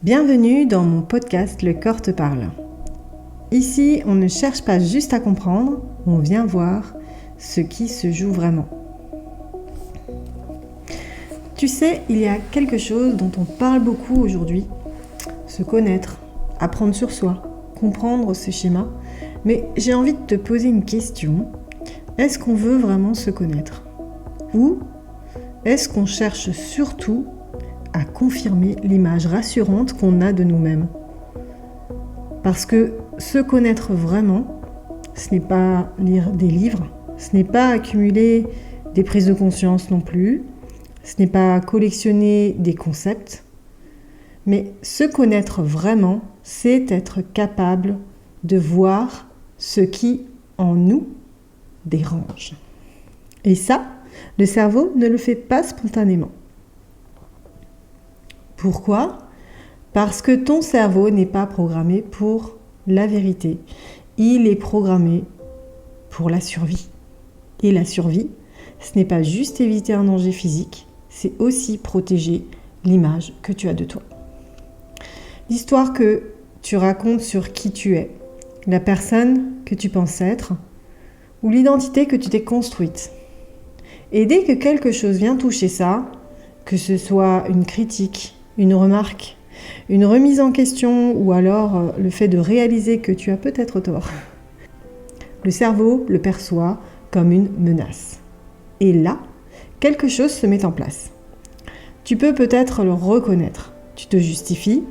Bienvenue dans mon podcast Le corps te parle. Ici, on ne cherche pas juste à comprendre, on vient voir ce qui se joue vraiment. Tu sais, il y a quelque chose dont on parle beaucoup aujourd'hui, se connaître, apprendre sur soi, comprendre ses schémas, mais j'ai envie de te poser une question. Est-ce qu'on veut vraiment se connaître ? Ou est-ce qu'on cherche surtout à confirmer l'image rassurante qu'on a de nous-mêmes ? Parce que se connaître vraiment, ce n'est pas lire des livres, ce n'est pas accumuler des prises de conscience non plus, ce n'est pas collectionner des concepts, mais se connaître vraiment, c'est être capable de voir ce qui en nous dérange. Et ça, le cerveau ne le fait pas spontanément. Pourquoi ? Parce que ton cerveau n'est pas programmé pour la vérité. Il est programmé pour la survie. Et la survie, ce n'est pas juste éviter un danger physique, c'est aussi protéger l'image que tu as de toi. L'histoire que tu racontes sur qui tu es, la personne que tu penses être, ou l'identité que tu t'es construite. Et dès que quelque chose vient toucher ça, que ce soit une critique, une remarque, une remise en question ou alors le fait de réaliser que tu as peut-être tort, le cerveau le perçoit comme une menace. Et là, quelque chose se met en place. Tu peux peut-être le reconnaître. Tu te justifies,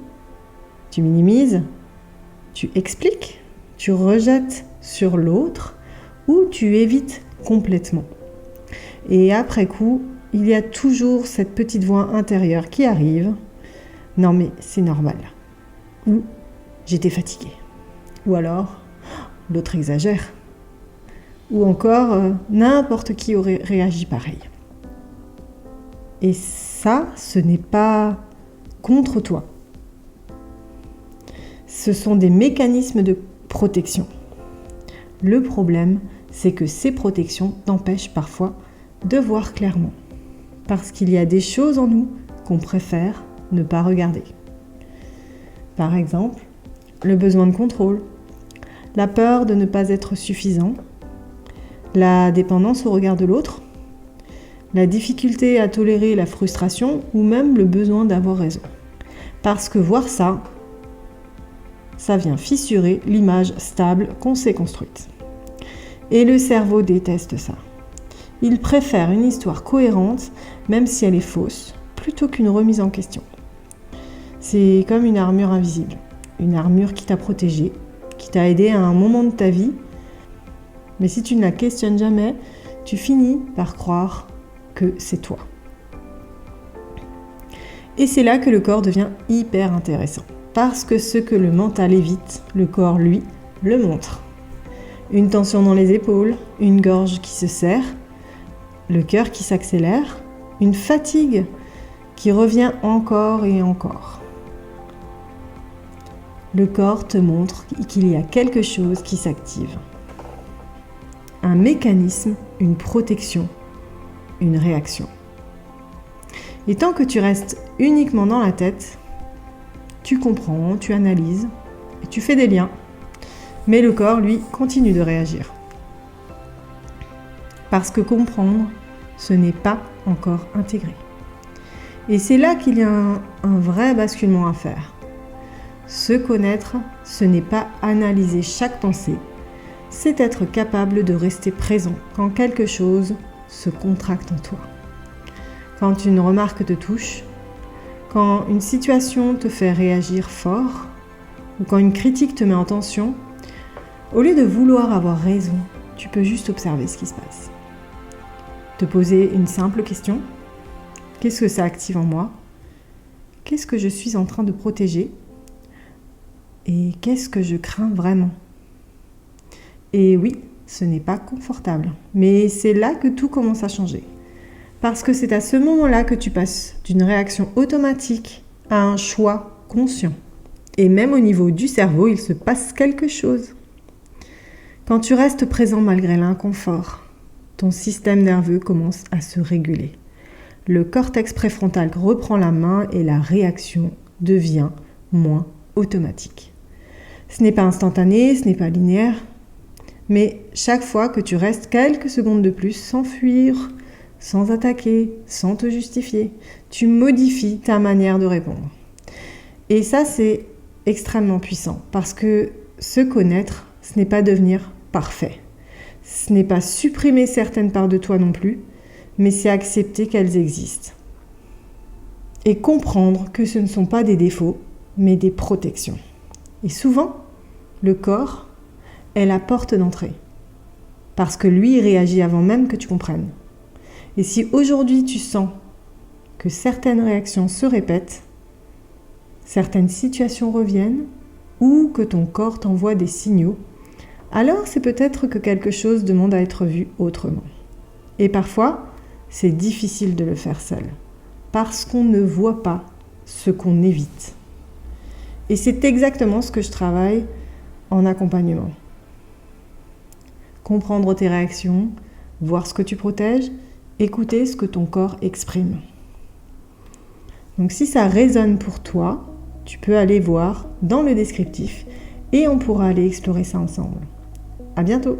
tu minimises, tu expliques, tu rejettes sur l'autre ou tu évites complètement. Et après coup, il y a toujours cette petite voix intérieure qui arrive. Non mais c'est normal. Ou j'étais fatiguée. Ou alors, l'autre exagère. Ou encore, n'importe qui aurait réagi pareil. Et ça, ce n'est pas contre toi. Ce sont des mécanismes de protection. Le problème, c'est que ces protections t'empêchent parfois de voir clairement. Parce qu'il y a des choses en nous qu'on préfère ne pas regarder. Par exemple, le besoin de contrôle, la peur de ne pas être suffisant, la dépendance au regard de l'autre, la difficulté à tolérer la frustration ou même le besoin d'avoir raison. Parce que voir ça, ça vient fissurer l'image stable qu'on s'est construite. Et le cerveau déteste ça. Il préfère une histoire cohérente, même si elle est fausse, plutôt qu'une remise en question. C'est comme une armure invisible, une armure qui t'a protégé, qui t'a aidé à un moment de ta vie. Mais si tu ne la questionnes jamais, tu finis par croire que c'est toi. Et c'est là que le corps devient hyper intéressant. Parce que ce que le mental évite, le corps, lui, le montre. Une tension dans les épaules, une gorge qui se serre, le cœur qui s'accélère, une fatigue qui revient encore et encore. Le corps te montre qu'il y a quelque chose qui s'active. Un mécanisme, une protection, une réaction. Et tant que tu restes uniquement dans la tête, tu comprends, tu analyses, et tu fais des liens, mais le corps, lui, continue de réagir. Parce que comprendre, ce n'est pas encore intégré. Et c'est là qu'il y a un vrai basculement à faire. Se connaître, ce n'est pas analyser chaque pensée, c'est être capable de rester présent quand quelque chose se contracte en toi. Quand une remarque te touche, quand une situation te fait réagir fort, ou quand une critique te met en tension, au lieu de vouloir avoir raison, tu peux juste observer ce qui se passe. Te poser une simple question. Qu'est-ce que ça active en moi ? Qu'est-ce que je suis en train de protéger ? Et qu'est-ce que je crains vraiment ? Et oui, ce n'est pas confortable, mais c'est là que tout commence à changer. Parce que c'est à ce moment-là que tu passes d'une réaction automatique à un choix conscient. Et même au niveau du cerveau, il se passe quelque chose. Quand tu restes présent malgré l'inconfort, ton système nerveux commence à se réguler. Le cortex préfrontal reprend la main et la réaction devient moins automatique. Ce n'est pas instantané, ce n'est pas linéaire, mais chaque fois que tu restes quelques secondes de plus sans fuir, sans attaquer, sans te justifier, tu modifies ta manière de répondre. Et ça, c'est extrêmement puissant parce que se connaître, ce n'est pas devenir parfait. Ce n'est pas supprimer certaines parts de toi non plus, mais c'est accepter qu'elles existent. Et comprendre que ce ne sont pas des défauts, mais des protections. Et souvent, le corps est la porte d'entrée. Parce que lui, il réagit avant même que tu comprennes. Et si aujourd'hui tu sens que certaines réactions se répètent, certaines situations reviennent, ou que ton corps t'envoie des signaux, alors c'est peut-être que quelque chose demande à être vu autrement. Et parfois, c'est difficile de le faire seul, parce qu'on ne voit pas ce qu'on évite. Et c'est exactement ce que je travaille en accompagnement. Comprendre tes réactions, voir ce que tu protèges, écouter ce que ton corps exprime. Donc si ça résonne pour toi, tu peux aller voir dans le descriptif et on pourra aller explorer ça ensemble. À bientôt!